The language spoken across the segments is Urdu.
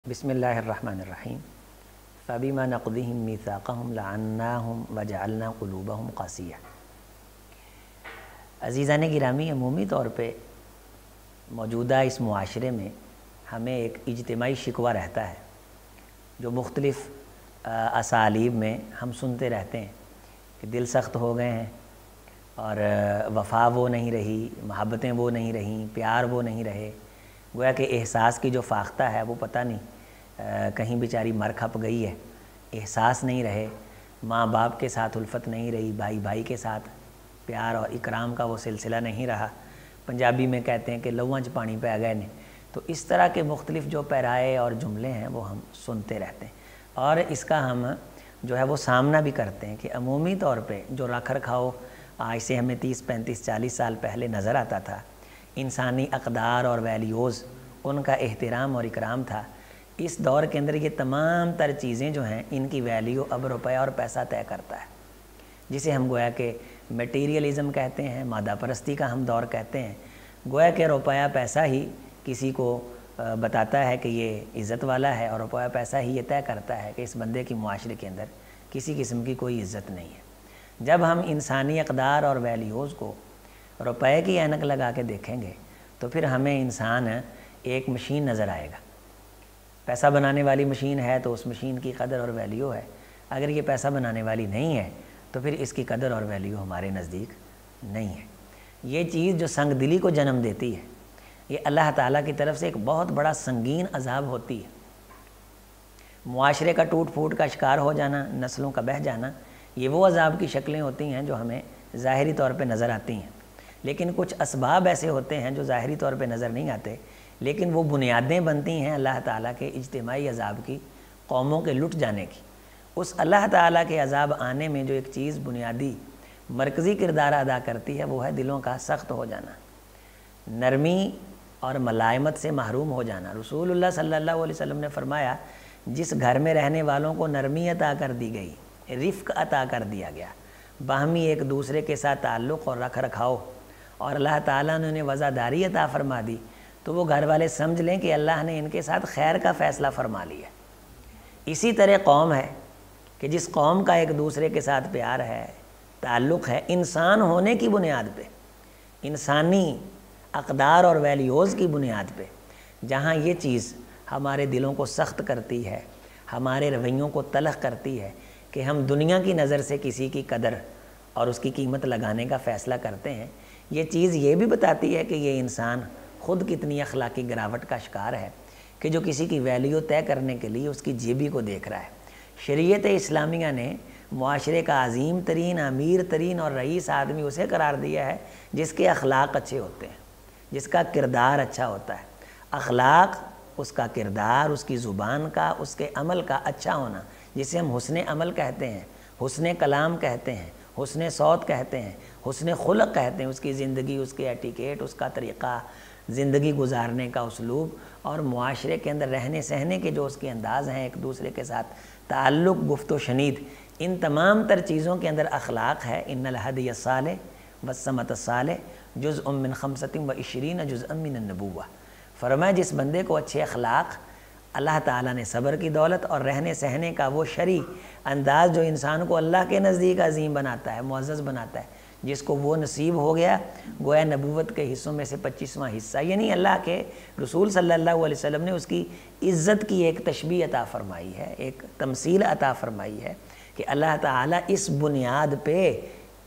بسم اللہ الرحمن الرحیم فبما نقضهم میثاقهم لعناهم وجعلنا قلوبهم قاسیہ۔ عزیزان گرامی، عمومی طور پہ موجودہ اس معاشرے میں ہمیں ایک اجتماعی شکوہ رہتا ہے جو مختلف اسالیب میں ہم سنتے رہتے ہیں کہ دل سخت ہو گئے ہیں اور وفا وہ نہیں رہی، محبتیں وہ نہیں رہیں، پیار وہ نہیں رہے، گویا کہ احساس کی جو فاختہ ہے وہ پتہ نہیں کہیں بیچاری مر کھپ گئی ہے، احساس نہیں رہے، ماں باپ کے ساتھ الفت نہیں رہی، بھائی بھائی کے ساتھ پیار اور اکرام کا وہ سلسلہ نہیں رہا۔ پنجابی میں کہتے ہیں کہ لوہاں چ پانی پی گئے نے۔ تو اس طرح کے مختلف جو پیرائے اور جملے ہیں وہ ہم سنتے رہتے ہیں، اور اس کا ہم جو ہے وہ سامنا بھی کرتے ہیں کہ عمومی طور پہ جو رکھ رکھاؤ آج سے ہمیں 30 35 40 سال پہلے نظر آتا تھا، انسانی اقدار اور ویلیوز، ان کا احترام اور اکرام تھا، اس دور کے اندر یہ تمام تر چیزیں جو ہیں ان کی ویلیو اب روپیہ اور پیسہ طے کرتا ہے، جسے ہم گویا کہ میٹیریلزم کہتے ہیں، مادہ پرستی کا ہم دور کہتے ہیں۔ گویا کہ روپیہ پیسہ ہی کسی کو بتاتا ہے کہ یہ عزت والا ہے، اور روپیہ پیسہ ہی یہ طے کرتا ہے کہ اس بندے کی معاشرے کے اندر کسی قسم کی کوئی عزت نہیں ہے۔ جب ہم انسانی اقدار اور ویلیوز کو روپے کی اینک لگا کے دیکھیں گے تو پھر ہمیں انسان ایک مشین نظر آئے گا۔ پیسہ بنانے والی مشین ہے تو اس مشین کی قدر اور ویلیو ہے، اگر یہ پیسہ بنانے والی نہیں ہے تو پھر اس کی قدر اور ویلیو ہمارے نزدیک نہیں ہے۔ یہ چیز جو سنگ دلی کو جنم دیتی ہے، یہ اللہ تعالیٰ کی طرف سے ایک بہت بڑا سنگین عذاب ہوتی ہے۔ معاشرے کا ٹوٹ پھوٹ کا شکار ہو جانا، نسلوں کا بہہ جانا، یہ وہ عذاب کی شکلیں ہوتی ہیں جو ہمیں ظاہری طور پہ نظر آتی ہیں، لیکن کچھ اسباب ایسے ہوتے ہیں جو ظاہری طور پہ نظر نہیں آتے، لیکن وہ بنیادیں بنتی ہیں اللہ تعالیٰ کے اجتماعی عذاب کی، قوموں کے لٹ جانے کی۔ اس اللہ تعالیٰ کے عذاب آنے میں جو ایک چیز بنیادی مرکزی کردار ادا کرتی ہے وہ ہے دلوں کا سخت ہو جانا، نرمی اور ملائمت سے محروم ہو جانا۔ رسول اللہ صلی اللہ علیہ وسلم نے فرمایا، جس گھر میں رہنے والوں کو نرمی عطا کر دی گئی، رفق عطا کر دیا گیا، باہمی ایک دوسرے کے ساتھ تعلق اور رکھ رکھاؤ، اور اللہ تعالیٰ نے انہیں وفاداری عطا فرما دی، تو وہ گھر والے سمجھ لیں کہ اللہ نے ان کے ساتھ خیر کا فیصلہ فرما لیا۔ اسی طرح قوم ہے کہ جس قوم کا ایک دوسرے کے ساتھ پیار ہے، تعلق ہے، انسان ہونے کی بنیاد پہ، انسانی اقدار اور ویلیوز کی بنیاد پہ، جہاں یہ چیز ہمارے دلوں کو سخت کرتی ہے، ہمارے رویوں کو تلخ کرتی ہے کہ ہم دنیا کی نظر سے کسی کی قدر اور اس کی قیمت لگانے کا فیصلہ کرتے ہیں، یہ چیز یہ بھی بتاتی ہے کہ یہ انسان خود کتنی اخلاقی گراوٹ کا شکار ہے کہ جو کسی کی ویلیو طے کرنے کے لیے اس کی جیبی کو دیکھ رہا ہے۔ شریعت اسلامیہ نے معاشرے کا عظیم ترین، امیر ترین اور رئیس آدمی اسے قرار دیا ہے جس کے اخلاق اچھے ہوتے ہیں، جس کا کردار اچھا ہوتا ہے۔ اخلاق، اس کا کردار، اس کی زبان کا، اس کے عمل کا اچھا ہونا، جسے ہم حسن عمل کہتے ہیں، حسن کلام کہتے ہیں، حسن صوت کہتے ہیں، حسن خلق کہتے ہیں، اس کی زندگی، اس کے ایٹیکیٹ، اس کا طریقہ زندگی گزارنے کا اسلوب، اور معاشرے کے اندر رہنے سہنے کے جو اس کے انداز ہیں، ایک دوسرے کے ساتھ تعلق، گفت و شنید، ان تمام تر چیزوں کے اندر اخلاق ہے۔ ان الہدی الصالح والسمت الصالح جزء من 25 جزءا من النبوہ۔ فرمایا جس بندے کو اچھے اخلاق، اللہ تعالیٰ نے صبر کی دولت اور رہنے سہنے کا وہ شرعی انداز جو انسان کو اللہ کے نزدیک عظیم بناتا ہے، معزز بناتا ہے، جس کو وہ نصیب ہو گیا، گویا نبوت کے حصوں میں سے 25واں حصہ، یعنی اللہ کے رسول صلی اللہ علیہ وسلم نے اس کی عزت کی ایک تشبیہ عطا فرمائی ہے، ایک تمثیل عطا فرمائی ہے کہ اللہ تعالیٰ اس بنیاد پہ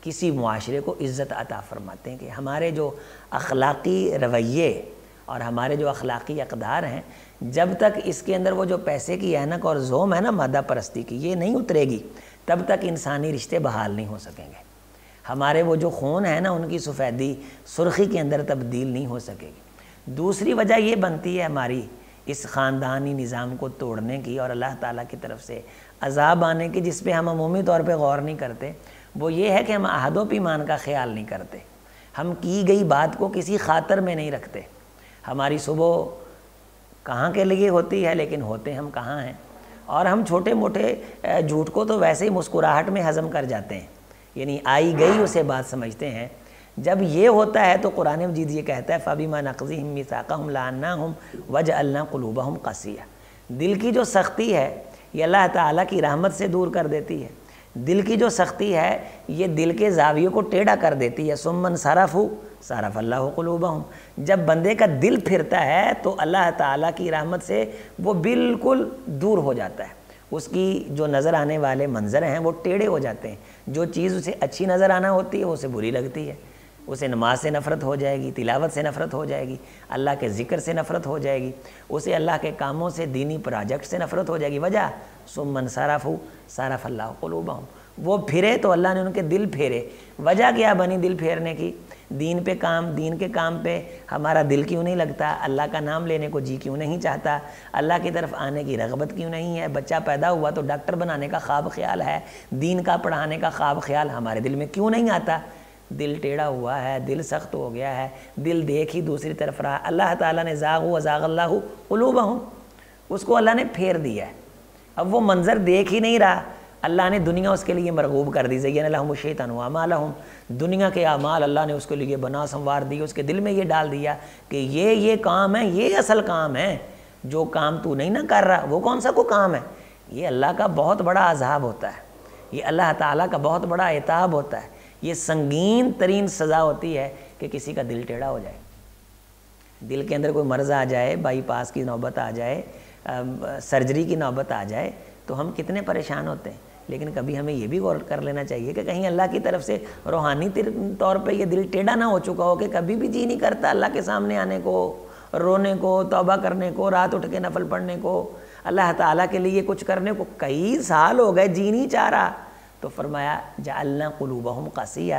کسی معاشرے کو عزت عطا فرماتے ہیں کہ ہمارے جو اخلاقی رویے اور ہمارے جو اخلاقی اقدار ہیں، جب تک اس کے اندر وہ جو پیسے کی اینک اور زوم ہے نا مادہ پرستی کی، یہ نہیں اترے گی، تب تک انسانی رشتے بحال نہیں ہو سکیں گے۔ ہمارے وہ جو خون ہے نا، ان کی سفیدی سرخی کے اندر تبدیل نہیں ہو سکے گی۔ دوسری وجہ یہ بنتی ہے ہماری اس خاندانی نظام کو توڑنے کی اور اللہ تعالیٰ کی طرف سے عذاب آنے کی، جس پہ ہم عمومی طور پہ غور نہیں کرتے، وہ یہ ہے کہ ہم عہد و پیمان کا خیال نہیں کرتے، ہم کی گئی بات کو کسی خاطر میں نہیں رکھتے۔ ہماری صبح کہاں کے لیے ہوتی ہے لیکن ہوتے ہم کہاں ہیں، اور ہم چھوٹے موٹے جھوٹ کو تو ویسے ہی مسکراہٹ میں ہضم کر جاتے ہیں، یعنی آئی گئی اسے بات سمجھتے ہیں۔ جب یہ ہوتا ہے تو قرآن مجید یہ کہتا ہے فَبِمَا نَقْضِهِم مِّيثَاقَهُمْ لَعَنَّاهُمْ وَجَعَلْنَا قُلُوبَهُمْ قَاسِيَةً، دل کی جو سختی ہے یہ اللہ تعالیٰ کی رحمت سے دور کر دیتی ہے. دل کی جو سختی ہے یہ دل کے زاویے کو ٹیڑھا کر دیتی ہے. ثم انصرفوا صرف اللہ قلوبہم. جب بندے کا دل پھرتا ہے تو اللہ تعالیٰ کی رحمت سے وہ بالکل دور ہو جاتا ہے. اس کی جو نظر آنے والے منظر ہیں وہ ٹیڑھے ہو جاتے ہیں. جو چیز اسے اچھی نظر آنا ہوتی ہے وہ اسے بری لگتی ہے. اسے نماز سے نفرت ہو جائے گی, تلاوت سے نفرت ہو جائے گی, اللہ کے ذکر سے نفرت ہو جائے گی, اسے اللہ کے کاموں سے, دینی پروجیکٹ سے نفرت ہو جائے گی. وجہ ثم انصرفوا صرف اللہ قلوبہم. وہ پھرے تو اللہ نے ان کے دل پھیرے. وجہ کیا بنی دل پھیرنے کی؟ دین پہ کام, دین کے کام پہ ہمارا دل کیوں نہیں لگتا؟ اللہ کا نام لینے کو جی کیوں نہیں چاہتا؟ اللہ کی طرف آنے کی رغبت کیوں نہیں ہے؟ بچہ پیدا ہوا تو ڈاکٹر بنانے کا خواب خیال ہے, دین کا پڑھانے کا خواب خیال ہمارے دل میں کیوں نہیں آتا؟ دل ٹیڑھا ہوا ہے, دل سخت ہو گیا ہے, دل دیکھ ہی دوسری طرف رہا. اللہ تعالیٰ نے زاغوا وزاغ اللہ قلوبہم, اس کو اللہ نے پھیر دیا ہے. اب وہ منظر دیکھ ہی نہیں رہا. اللہ نے دنیا اس کے لیے مرغوب کر دی. زین لہم الشیطان اعمالہم, دنیا کے اعمال اللہ نے اس کے لیے بنا سنوار دی. اس کے دل میں یہ ڈال دیا کہ یہ کام ہے, یہ اصل کام ہے. جو کام تو نہیں نہ کر رہا وہ کون سا کو کام ہے؟ یہ اللہ کا بہت بڑا عذاب ہوتا ہے, یہ اللہ تعالیٰ کا بہت بڑا عتاب ہوتا ہے. یہ سنگین ترین سزا ہوتی ہے کہ کسی کا دل ٹیڑھا ہو جائے, دل کے اندر کوئی مرض آ جائے, بائی پاس کی نوبت آ جائے, سرجری کی نوبت آ جائے تو ہم کتنے پریشان ہوتے ہیں. لیکن کبھی ہمیں یہ بھی غور کر لینا چاہیے کہ کہیں اللہ کی طرف سے روحانی طور پہ یہ دل ٹیڑھا نہ ہو چکا ہو کہ کبھی بھی جی نہیں کرتا اللہ کے سامنے آنے کو, رونے کو, توبہ کرنے کو, رات اٹھ کے نفل پڑھنے کو, اللہ تعالیٰ کے لیے کچھ کرنے کو. کئی سال ہو گئے جی نہیں چاہ رہا. تو فرمایا جعلنا قلوبہم قاسیہ,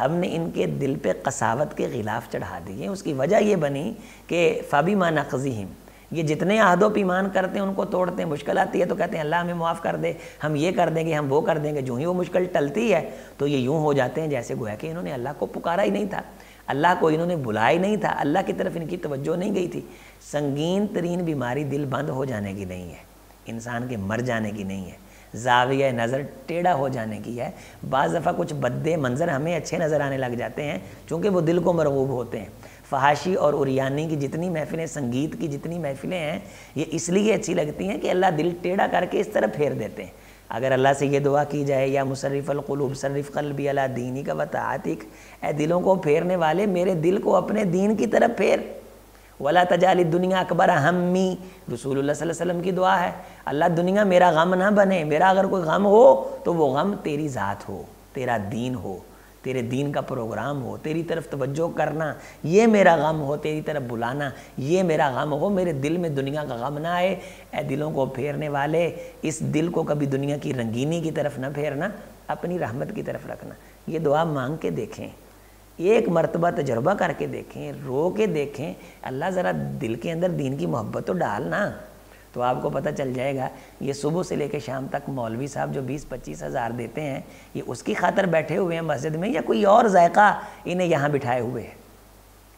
ہم نے ان کے دل پہ قساوت کے غلاف چڑھا دیے. اس کی وجہ یہ بنی کہ فبما نقضہم, یہ جتنے عہد و پیمان کرتے ہیں ان کو توڑتے ہیں. مشکل آتی ہے تو کہتے ہیں اللہ ہمیں معاف کر دے, ہم یہ کر دیں گے, ہم وہ کر دیں گے. جو ہی وہ مشکل ٹلتی ہے تو یہ یوں ہو جاتے ہیں جیسے گویا کہ انہوں نے اللہ کو پکارا ہی نہیں تھا, اللہ کو انہوں نے بلایا ہی نہیں تھا, اللہ کی طرف ان کی توجہ نہیں گئی تھی. سنگین ترین بیماری دل بند ہو جانے کی نہیں ہے, انسان کے مر جانے کی نہیں ہے, زاویہ نظر ٹیڑھا ہو جانے کی ہے. بعض دفعہ کچھ بدے منظر ہمیں اچھے نظر آنے لگ جاتے ہیں چونکہ وہ دل کو مرغوب ہوتے ہیں. فحاشی اور اریانی کی جتنی محفلیں, سنگیت کی جتنی محفلیں ہیں, یہ اس لیے اچھی لگتی ہیں کہ اللہ دل ٹیڑھا کر کے اس طرح پھیر دیتے ہیں. اگر اللہ سے یہ دعا کی جائے یا مصرف القلوب صرف قلبی علی دینک و طاعتک, اے دلوں کو پھیرنے والے میرے دل کو اپنے دین کی طرف پھیر. ولا تجعل الدنیا اکبر ہمی, رسول اللہ صلی اللہ علیہ وسلم کی دعا ہے. اللہ دنیا میرا غم نہ بنے, میرا اگر کوئی غم ہو تو وہ غم تیری ذات ہو, تیرا دین ہو, تیرے دین کا پروگرام ہو, تیری طرف توجہ کرنا یہ میرا غم ہو, تیری طرف بلانا یہ میرا غم ہو, میرے دل میں دنیا کا غم نہ آئے. اے دلوں کو پھیرنے والے, اس دل کو کبھی دنیا کی رنگینی کی طرف نہ پھیرنا, اپنی رحمت کی طرف رکھنا. یہ دعا مانگ کے دیکھیں, ایک مرتبہ تجربہ کر کے دیکھیں, رو کے دیکھیں. اللہ ذرا دل کے اندر دین کی محبت تو ڈالنا, تو آپ کو پتہ چل جائے گا. یہ صبح سے لے کے شام تک مولوی صاحب جو 20-25 ہزار دیتے ہیں یہ اس کی خاطر بیٹھے ہوئے ہیں مسجد میں, یا کوئی اور ذائقہ انہیں یہاں بٹھائے ہوئے ہیں؟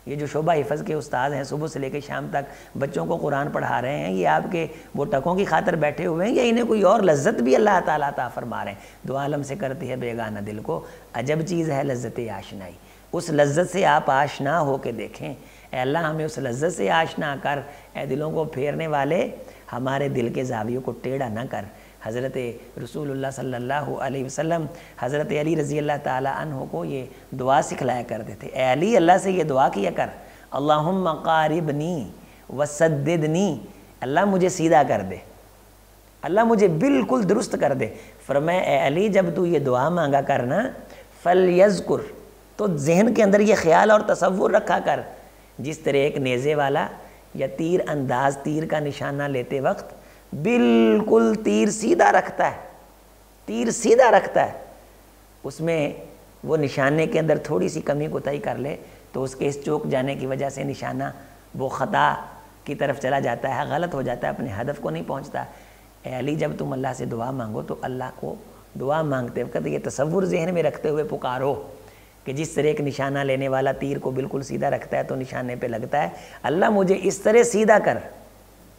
یہ جو شعبہ حفظ کے استاد ہیں صبح سے لے کے شام تک بچوں کو قرآن پڑھا رہے ہیں, یہ آپ کے وہ ٹکوں کی خاطر بیٹھے ہوئے ہیں یا انہیں کوئی اور لذت بھی اللہ تعالیٰ عطا فرما رہے ہیں؟ دو عالم سے کرتی ہے بیگانہ دل کو, عجب چیز ہے لذت آشنائی. اس لذت سے آپ آشنا ہو کے دیکھیں. اے اللہ ہمیں اس لذت سے آشنا کر. اے دلوں کو پھیرنے والے, ہمارے دل کے زاویوں کو ٹیڑھا نہ کر. حضرت رسول اللہ صلی اللہ علیہ وسلم حضرت علی رضی اللہ تعالیٰ عنہ کو یہ دعا سکھلایا کرتے تھے. اے علی, اللہ سے یہ دعا کیا کر, اللہم قاربنی وسددنی, اللہ مجھے سیدھا کر دے, اللہ مجھے بالکل درست کر دے. فرمایا اے علی جب تو یہ دعا مانگا کرنا, فلیذکر, تو ذہن کے اندر یہ خیال اور تصور رکھا کر جس طرح ایک نیزے والا یا تیر انداز تیر کا نشانہ لیتے وقت بالکل تیر سیدھا رکھتا ہے, تیر سیدھا رکھتا ہے, اس میں وہ نشانے کے اندر تھوڑی سی کمی کوتاہی کر لے تو اس کے اس چوک جانے کی وجہ سے نشانہ وہ خطا کی طرف چلا جاتا ہے, غلط ہو جاتا ہے, اپنے ہدف کو نہیں پہنچتا. اے علی جب تم اللہ سے دعا مانگو تو اللہ کو دعا مانگتے وقت یہ تصور ذہن میں رکھتے ہوئے پکارو کہ جس طرح ایک نشانہ لینے والا تیر کو بالکل سیدھا رکھتا ہے تو نشانے پہ لگتا ہے, اللہ مجھے اس طرح سیدھا کر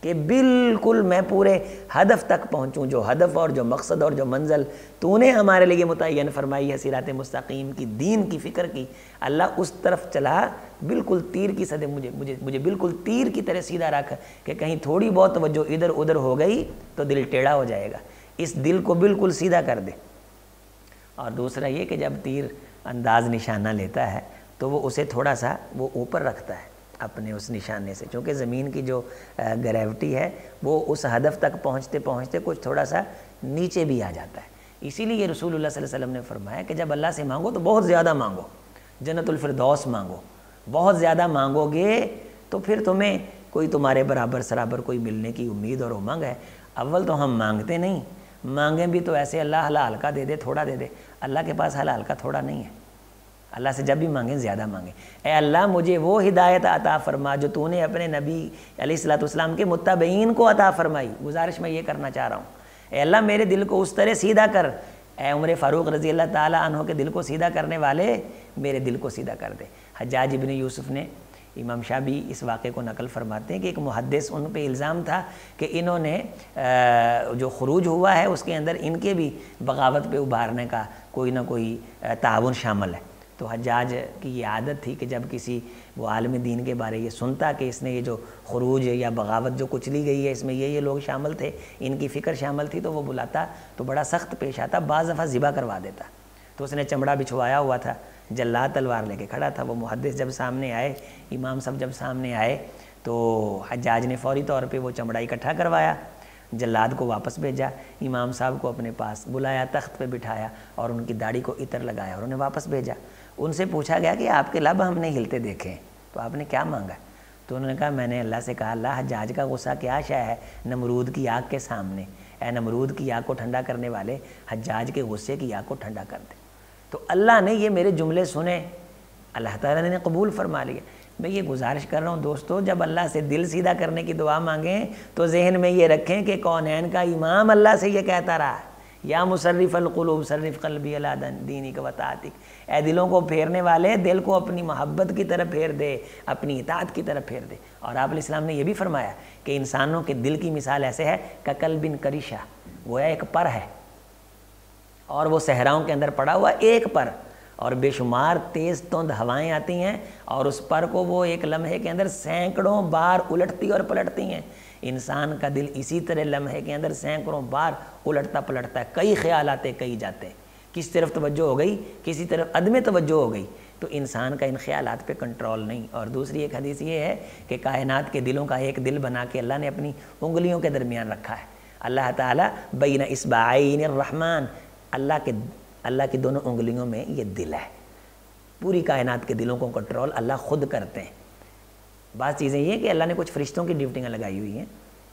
کہ بالکل میں پورے ہدف تک پہنچوں، جو ہدف اور جو مقصد اور جو منزل تو نے ہمارے لیے متعین فرمائی ہے صراط مستقیم کی، دین کی فکر کی، اللہ اس طرف چلا، بالکل تیر کی سدے مجھے بالکل تیر کی طرح سیدھا رکھ کہ کہیں تھوڑی بہت توجہ ادھر ادھر ہو گئی تو دل ٹیڑھا ہو جائے گا، اس دل کو بالکل سیدھا کر دے۔ اور دوسرا یہ کہ جب تیر انداز نشانہ لیتا ہے تو وہ اسے تھوڑا سا وہ اوپر رکھتا ہے اپنے اس نشانے سے، چونکہ زمین کی جو گریوٹی ہے وہ اس ہدف تک پہنچتے پہنچتے کچھ تھوڑا سا نیچے بھی آ جاتا ہے۔ اسی لیے رسول اللہ صلی اللہ علیہ وسلم نے فرمایا کہ جب اللہ سے مانگو تو بہت زیادہ مانگو، جنت الفردوس مانگو، بہت زیادہ مانگو گے تو پھر تمہیں کوئی تمہارے برابر سرابر کوئی ملنے کی امید اور امنگ ہے۔ اول تو ہم مانگتے نہیں، مانگیں بھی تو ایسے اللہ حلال کا دے دے، تھوڑا دے دے، اللہ کے پاس حلال کا تھوڑا نہیں ہے۔ اللہ سے جب بھی مانگیں زیادہ مانگیں، اے اللہ مجھے وہ ہدایت عطا فرما جو تو نے اپنے نبی علیہ الصلوۃ والسلام کے متبعین کو عطا فرمائی۔ گزارش میں یہ کرنا چاہ رہا ہوں، اے اللہ میرے دل کو اس طرح سیدھا کر، اے عمر فاروق رضی اللہ تعالیٰ عنہ کے دل کو سیدھا کرنے والے میرے دل کو سیدھا کر دے۔ حجاج ابن یوسف نے، امام شابی اس واقعے کو نقل فرماتے ہیں کہ ایک محدث ان پہ الزام تھا کہ انہوں نے جو خروج ہوا ہے اس کے اندر ان کے بھی بغاوت پہ ابھارنے کا کوئی نہ کوئی تعاون شامل ہے۔ تو حجاج کی یہ عادت تھی کہ جب کسی وہ عالم دین کے بارے یہ سنتا کہ اس نے یہ جو خروج یا بغاوت جو کچلی گئی ہے اس میں یہ لوگ شامل تھے، ان کی فکر شامل تھی، تو وہ بلاتا تو بڑا سخت پیش آتا، بعض دفعہ ذبح کروا دیتا۔ تو اس نے چمڑا بچھوایا ہوا تھا، جلاد تلوار لے کے کھڑا تھا، وہ محدث جب سامنے آئے، امام صاحب جب سامنے آئے تو حجاج نے فوری طور پہ وہ چمڑا اکٹھا کروایا، جلاد کو واپس بھیجا، امام صاحب کو اپنے پاس بلایا، تخت پہ بٹھایا اور ان کی داڑھی کو عطر لگایا اور انہیں واپس بھیجا۔ ان سے پوچھا گیا کہ آپ کے لب ہم نے ہلتے دیکھے ہیں، تو آپ نے کیا مانگا؟ تو انہوں نے کہا میں نے اللہ سے کہا اللہ حجاج کا غصہ کیا شے ہے نمرود کی آگ کے سامنے، اے نمرود کی آگ کو ٹھنڈا کرنے والے حجاج کے غصے کی آگ کو ٹھنڈا کر دے۔ تو اللہ نے یہ میرے جملے سنے، اللہ تعالیٰ نے قبول فرما لیا۔ میں یہ گزارش کر رہا ہوں دوستو، جب اللہ سے دل سیدھا کرنے کی دعا مانگیں تو ذہن میں یہ رکھیں کہ کونین کا امام اللہ سے یہ کہتا رہا ہے، یا مصرف القلوب صرف قلبی علی دینک و طاعتک، اے دلوں کو پھیرنے والے دل کو اپنی محبت کی طرف پھیر دے، اپنی اطاعت کی طرف پھیر دے۔ اور آپ علیہ السلام نے یہ بھی فرمایا کہ انسانوں کے دل کی مثال ایسے ہے کقلب کریشہ، گویا ایک پر ہے اور وہ صحراؤں کے اندر پڑا ہوا ایک پر، اور بے شمار تیز تند ہوائیں آتی ہیں اور اس پر کو وہ ایک لمحے کے اندر سینکڑوں بار الٹتی اور پلٹتی ہیں۔ انسان کا دل اسی طرح لمحے کے اندر سینکڑوں بار الٹتا پلٹتا ہے، کئی خیال آتے کئی جاتے ہیں، کس طرف توجہ ہو گئی، کسی طرف عدم توجہ ہو گئی، تو انسان کا ان خیالات پہ کنٹرول نہیں۔ اور دوسری ایک حدیث یہ ہے کہ کائنات کے دلوں کا ایک دل بنا کے اللہ نے اپنی انگلیوں کے درمیان رکھا ہے۔ اللہ تعالیٰ بین اصبعین الرحمن، اللہ کی دونوں انگلیوں میں یہ دل ہے۔ پوری کائنات کے دلوں کو کنٹرول اللہ خود کرتے ہیں۔ بعض چیزیں یہ کہ اللہ نے کچھ فرشتوں کی ڈیوٹیاں لگائی ہوئی ہیں،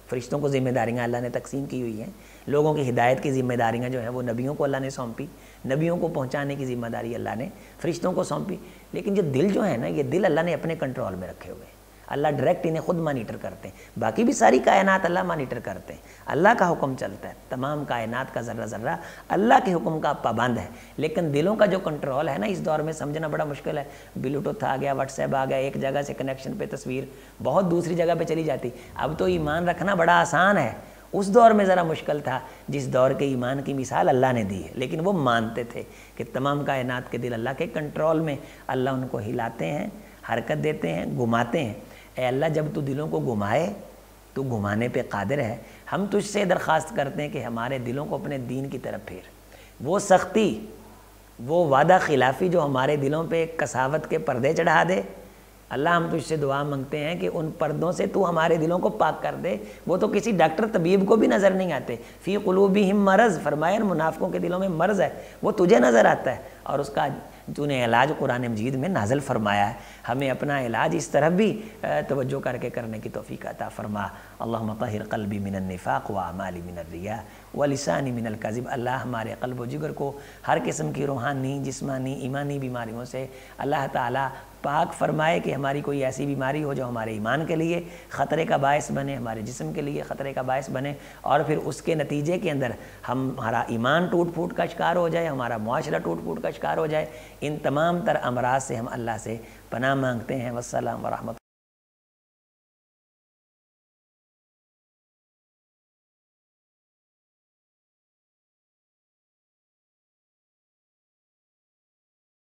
فرشتوں کو ذمہ داریاں اللہ نے تقسیم کی ہوئی ہیں، لوگوں کی ہدایت کی ذمہ داریاں جو ہیں وہ نبیوں کو اللہ نے سونپی، نبیوں کو پہنچانے کی ذمہ داری اللہ نے فرشتوں کو سونپی، لیکن جو دل جو ہے نا یہ دل اللہ نے اپنے کنٹرول میں رکھے ہوئے ہیں، اللہ ڈائریکٹ انہیں خود مانیٹر کرتے ہیں۔ باقی بھی ساری کائنات اللہ مانیٹر کرتے ہیں، اللہ کا حکم چلتا ہے، تمام کائنات کا ذرہ ذرہ اللہ کے حکم کا پابند ہے، لیکن دلوں کا جو کنٹرول ہے نا اس دور میں سمجھنا بڑا مشکل ہے۔ بلوٹوتھ آ گیا، واٹس ایپ آ گیا، ایک جگہ سے کنیکشن پہ تصویر بہت دوسری جگہ پہ چلی جاتی۔ اب تو ایمان رکھنا بڑا آسان ہے، اس دور میں ذرا مشکل تھا جس دور کے ایمان کی مثال اللہ نے دی ہے، لیکن وہ مانتے تھے کہ تمام کائنات کے دل اللہ کے کنٹرول میں، اللہ ان کو ہلاتے ہیں، حرکت دیتے ہیں، گھماتے ہیں۔ اے اللہ جب تو دلوں کو گھمائے تو گھمانے پہ قادر ہے، ہم تجھ سے درخواست کرتے ہیں کہ ہمارے دلوں کو اپنے دین کی طرف پھیر۔ وہ سختی، وہ وعدہ خلافی جو ہمارے دلوں پہ قساوت کے پردے چڑھا دے، اللہ ہم تجھ سے دعا مانگتے ہیں کہ ان پردوں سے تو ہمارے دلوں کو پاک کر دے۔ وہ تو کسی ڈاکٹر طبیب کو بھی نظر نہیں آتے، فی قلوبہم مرض، فرمایا منافقوں کے دلوں میں مرض ہے، وہ تجھے نظر آتا ہے، اور اس کا تو نے علاج قرآن مجید میں نازل فرمایا ہے۔ ہمیں اپنا علاج اس طرف بھی توجہ کر کے کرنے کی توفیق عطا فرما۔ اللہم طہر قلبی من النفاق واعمالی من الریا ولسانی من الکذب۔ اللہ ہمارے قلب و جگر کو ہر قسم کی روحانی، جسمانی، ایمانی بیماریوں سے اللہ تعالیٰ پاک فرمائے کہ ہماری کوئی ایسی بیماری ہو جو ہمارے ایمان کے لیے خطرے کا باعث بنے، ہمارے جسم کے لیے خطرے کا باعث بنے، اور پھر اس کے نتیجے کے اندر ہمارا ایمان ٹوٹ پھوٹ کا شکار ہو جائے، ہمارا معاشرہ ٹوٹ پھوٹ کا شکار ہو جائے۔ ان تمام تر امراض سے ہم اللہ سے پناہ مانگتے ہیں۔ والسلام ورحمۃ